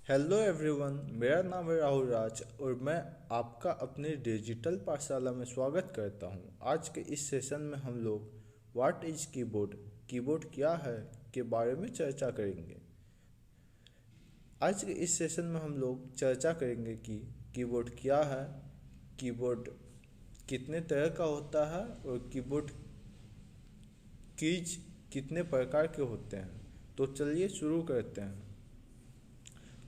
Hello everyone, मेरा नाम है राहुल राज और मैं आपका अपने डिजिटल पाठशाला में स्वागत करता हूं। आज के इस सेशन में हम लोग व्हाट इज कीबोर्ड, कीबोर्ड क्या है के बारे में चर्चा करेंगे। आज के इस सेशन में हम लोग चर्चा करेंगे कि कीबोर्ड क्या है, कीबोर्ड कितने तरह का होता है और कीबोर्ड कीज कितने प्रकार के होते हैं। तो चलिए शुरू करते हैं।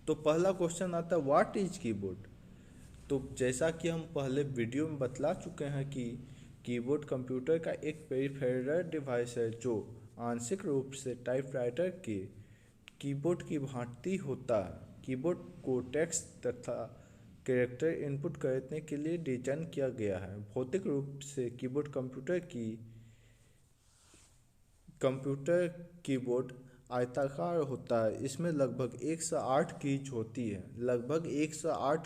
तो पहला क्वेश्चन आता है व्हाट इज कीबोर्ड। तो जैसा कि हम पहले वीडियो में बतला चुके हैं कि कीबोर्ड कंप्यूटर का एक पेरिफेरल डिवाइस है जो आंशिक रूप से टाइपराइटर के कीबोर्ड की भांति होता है। कीबोर्ड को टेक्स्ट तथा कैरेक्टर इनपुट करने के लिए डिजाइन किया गया है। भौतिक रूप से कीबोर्ड कंप्यूटर कीबोर्ड आयताकार होता है। इसमें लगभग 108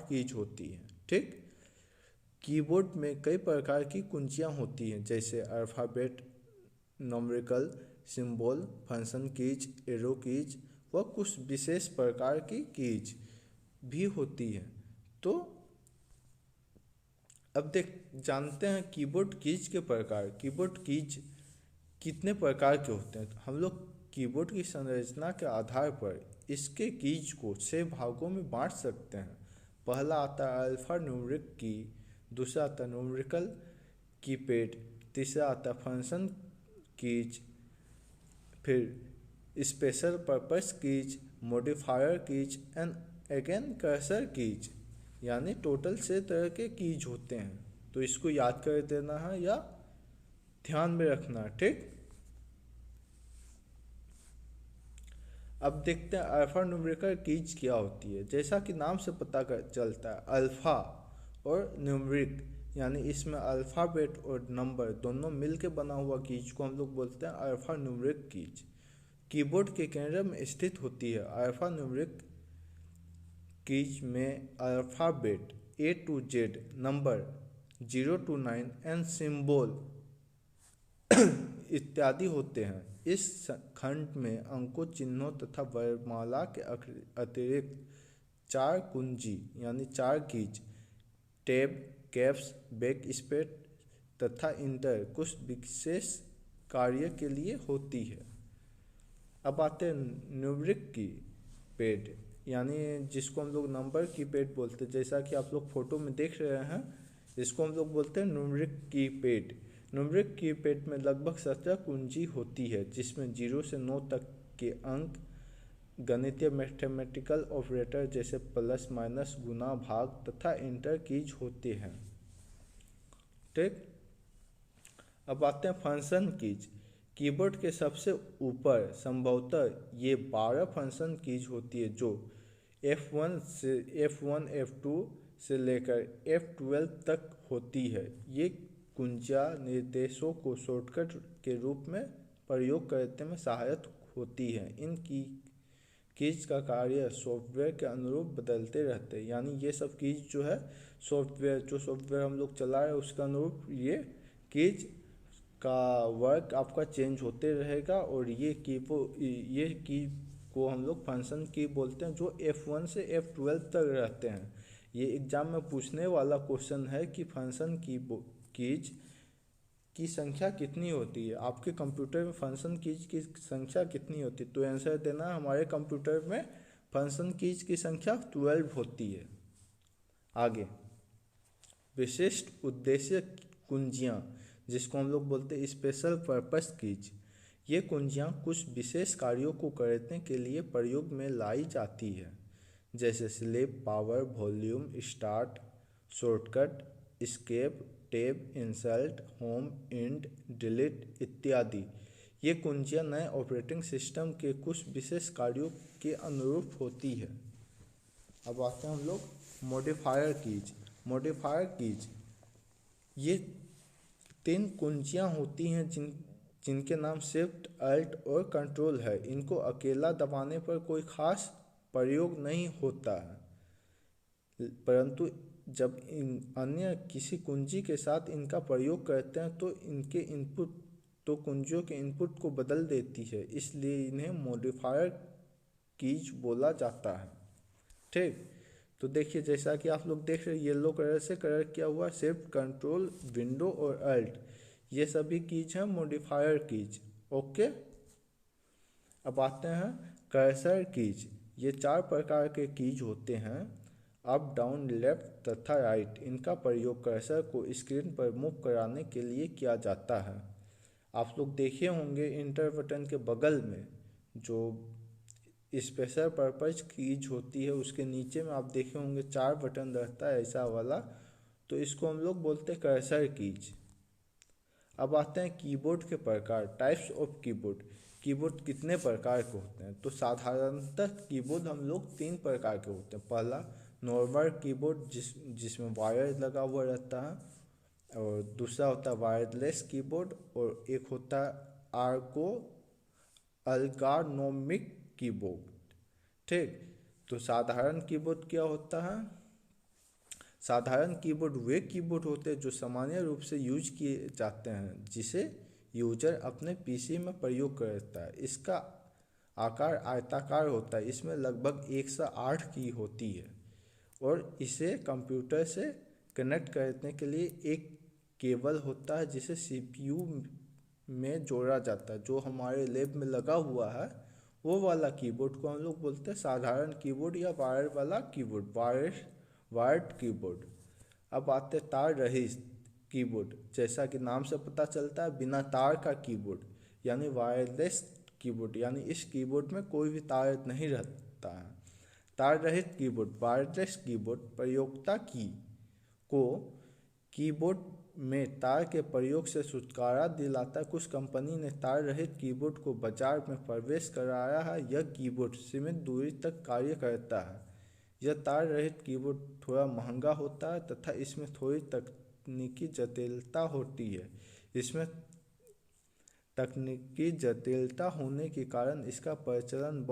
कीज होती हैं। ठीक। कीबोर्ड में कई प्रकार की कुंजियां होती हैं, जैसे alphabet, numerical, symbol, function keys, arrow keys व कुछ विशेष प्रकार की कीज भी होती हैं। तो अब देख जानते हैं कीबोर्ड कीज के प्रकार। कीबोर्ड कीज कितने प्रकार के होते हैं। हम लोग कीबोर्ड की संरचना के आधार पर इसके कीज को 6 भागों में बांट सकते हैं। पहला आता है अल्फा न्यूमेरिक की, दूसरा आता है न्यूमेरिकल कीपैड, तीसरा आता है फंक्शन कीज, फिर special purpose keys, modifier keys and again cursor keys. यानी टोटल 6 तरह के कीज होते हैं। तो इसको याद कर देना है या ध्यान में रखना है। ठीक। अब देखते हैं अल्फा न्यूमेरिकल कीज क्या होती है। जैसा कि नाम से पता चलता है, अल्फा और न्यूमेरिक यानी इसमें अल्फ़ाबेट और नंबर दोनों मिल के बना हुआ कीज को हम लोग बोलते हैं अल्फा न्यूमेरिक कीज। कीबोर्ड के केंद्र में स्थित होती है। अल्फा न्यूमेरिक कीज में alphabet A to Z, number 0 to 9 and symbol इत्यादि होते हैं। इस खंड में अंकों, चिन्हों तथा वर्णमाला के अतिरिक्त 4 कुंजी यानी 4 keys, tab, caps, back space तथा इंटर कुछ विशेष कार्य के लिए होती है। अब आते हैं न्यूमेरिक की पैड, यानी जिसको हम लोग नंबर की पैड बोलते हैं। जैसा कि आप लोग फोटो में देख रहे हैं, इसको हम लोग बोलते हैं न्यूमेरिक की पैड। न्यूमेरिक की पैड में लगभग 17 कुंजी होती है, जिसमें 0 से 9 तक के अंक, गणितीय मैथमेटिकल ऑपरेटर जैसे प्लस, माइनस, गुना, भाग तथा इंटर कीज होते हैं। ठीक। अब आते हैं फंक्शन कीज। कीबोर्ड के सबसे ऊपर संभवतः ये 12 फंक्शन कीज होती है जो F1 से F1 F2 से लेकर F12 तक होती है। ये कुंजियाँ निर्देशों को शॉर्टकट के रूप में प्रयोग करने में सहायक होती हैं। इन कीज का कार्य सॉफ्टवेयर के अनुरूप बदलते रहते हैं। यानी ये सब कीज जो है सॉफ्टवेयर हम लोग चला रहे हैं उसके अनुरूप ये कीज का वर्क आपका चेंज होते रहेगा। और ये की को हम लोग फंक्शन की बोलते हैं, जो F1 से F12 तक रहते हैं। ये एग्जाम में पूछने वाला क्वेश्चन है कि फंक्शन कीज की संख्या कितनी होती है। आपके कंप्यूटर में फंक्शन कीज की संख्या कितनी होती है। तो आंसर देना है, हमारे कंप्यूटर में फंक्शन कीज की संख्या 12 होती है। आगे विशिष्ट उद्देश्य कुंजियाँ, जिसको हम लोग बोलते हैं स्पेशल पर्पस कीज। ये कुंजियाँ कुछ विशेष कार्यों को करने के लिए प्रयोग में लाई जाती है, जैसे sleep, power, volume, start, shortcut, escape, tab, insert, home, and, delete इत्यादि। ये कुंजियाँ नए ऑपरेटिंग सिस्टम के कुछ विशेष कार्यों के अनुरूप होती है। अब आते हैं हम लोग मॉडिफायर कीज ये 3 कुंजियाँ होती हैं जिनके नाम शिफ्ट, अल्ट और कंट्रोल है। इनको अकेला दबाने पर कोई खास प्रयोग नहीं होता है, परंतु जब अन्य किसी कुंजी के साथ इनका प्रयोग करते हैं तो कुंजियों के इनपुट को बदल देती है, इसलिए इन्हें मॉडिफायर कीज बोला जाता है। ठीक। तो देखिए जैसा कि आप लोग देख रहे हैं येलो कलर से कलर किया हुआ शिफ्ट कंट्रोल विंडो और अल्ट, ये सभी कीज हैं मॉडिफायर कीज। ओके, अब आते हैं कर्सर कीज। ये 4 प्रकार के कीज होते हैं, अप डाउन लेफ्ट तथा राइट। इनका प्रयोग कर्सर को स्क्रीन पर मूव कराने के लिए किया जाता है। आप लोग देखे होंगे इंटर बटन के बगल में जो स्पेशल पर्पज कीज होती है उसके नीचे में आप देखे होंगे 4 बटन रहता है ऐसा वाला, तो इसको हम लोग बोलते हैं कर्सर कीज। अब आते हैं कीबोर्ड के प्रकार, टाइप्स ऑफ कीबोर्ड। कीबोर्ड कितने प्रकार के होते हैं? तो साधारणतः कीबोर्ड हम लोग 3 प्रकार के होते हैं। पहला नॉर्मल कीबोर्ड जिसमें वायर लगा हुआ रहता है, और दूसरा होता है वायरलेस कीबोर्ड, और एक होता है आर्गो अल्गानोमिक कीबोर्ड। ठीक। तो साधारण कीबोर्ड क्या होता है? साधारण कीबोर्ड वे कीबोर्ड होते हैं जो सामान्य रूप से यूज किए जाते हैं, जिसे यूजर अपने पीसी में प्रयोग करता है। इसका आकार आयताकार होता है, इसमें लगभग 108 की होती है, और इसे कंप्यूटर से कनेक्ट करने के लिए एक केबल होता है जिसे सीपीयू में जोड़ा जाता है। जो हमारे लैब में लगा हुआ है वो वाला कीबोर्ड को हम लोग बोलते हैं साधारण कीबोर्ड या वायर वाला कीबोर्ड, वायर्ड कीबोर्ड। अब आते तार रहित कीबोर्ड। जैसा कि नाम से पता चलता है बिना तार का कीबोर्ड, यानी वायरलेस कीबोर्ड, यानी इस कीबोर्ड में कोई भी तार नहीं रहता है। तार रहित कीबोर्ड, वायरलेस कीबोर्ड प्रयोक्ता की को कीबोर्ड में तार के प्रयोग से छुटकारा दिलाता है। कुछ कंपनी ने तार रहित कीबोर्ड को बाजार में प्रवेश कराया है। यह कीबोर्ड सीमित दूरी तक कार्य करता है। यह तार रहित कीबोर्ड थोड़ा महंगा होता है तथा इसमें थोड़ी तकनीकी जटिलता होती है। इसमें तकनीकी जटिलता होने के कारण इसका प्रचलन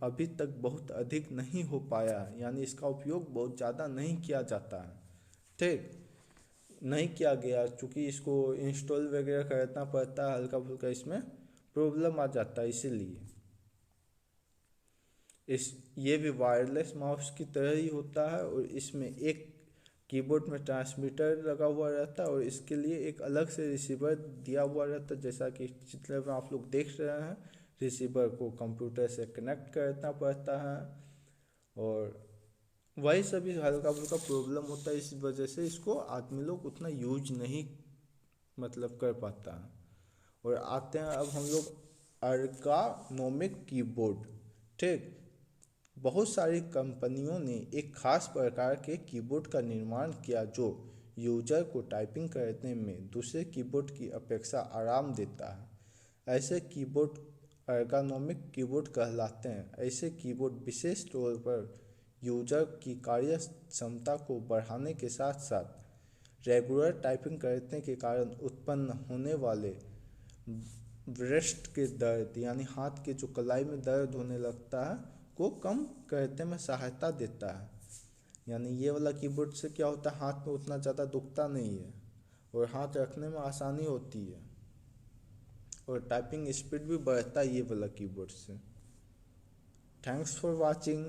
अभी तक बहुत अधिक नहीं हो पाया है, यानी इसका उपयोग बहुत ज़्यादा नहीं किया जाता है। ठीक, नहीं किया गया चूँकि इसको इंस्टॉल वगैरह करना पड़ता है, हल्का फुल्का इसमें प्रॉब्लम आ जाता है, इसीलिए ये भी वायरलेस माउस की तरह ही होता है, और इसमें एक कीबोर्ड में ट्रांसमीटर लगा हुआ रहता है और इसके लिए एक अलग से रिसीवर दिया हुआ रहता है। जैसा कि चित्र में आप लोग देख रहे हैं, रिसीवर को कंप्यूटर से कनेक्ट करना पड़ता है, और वही सभी हल्का फुल्का प्रॉब्लम होता है। इस वजह से इसको आदमी लोग उतना यूज नहीं कर पाता है। और आते हैं अब हम लोग अर्गानोमिक कीबोर्ड। ठीक, बहुत सारी कंपनियों ने एक खास प्रकार के कीबोर्ड का निर्माण किया जो यूजर को टाइपिंग करने में दूसरे कीबोर्ड की अपेक्षा आराम देता है। ऐसे कीबोर्ड अर्गानोमिक कीबोर्ड कहलाते हैं। ऐसे कीबोर्ड विशेष तौर पर यूजर की कार्य क्षमता को बढ़ाने के साथ साथ रेगुलर टाइपिंग करने के कारण उत्पन्न होने वाले ब्रेस्ट के दर्द, यानी हाथ के जो कलाई में दर्द होने लगता है, को कम करने में सहायता देता है। यानी ये वाला कीबोर्ड से क्या होता है, हाथ में उतना ज़्यादा दुखता नहीं है और हाथ रखने में आसानी होती है, और टाइपिंग स्पीड भी बढ़ता है ये वाला कीबोर्ड से। Thanks for watching.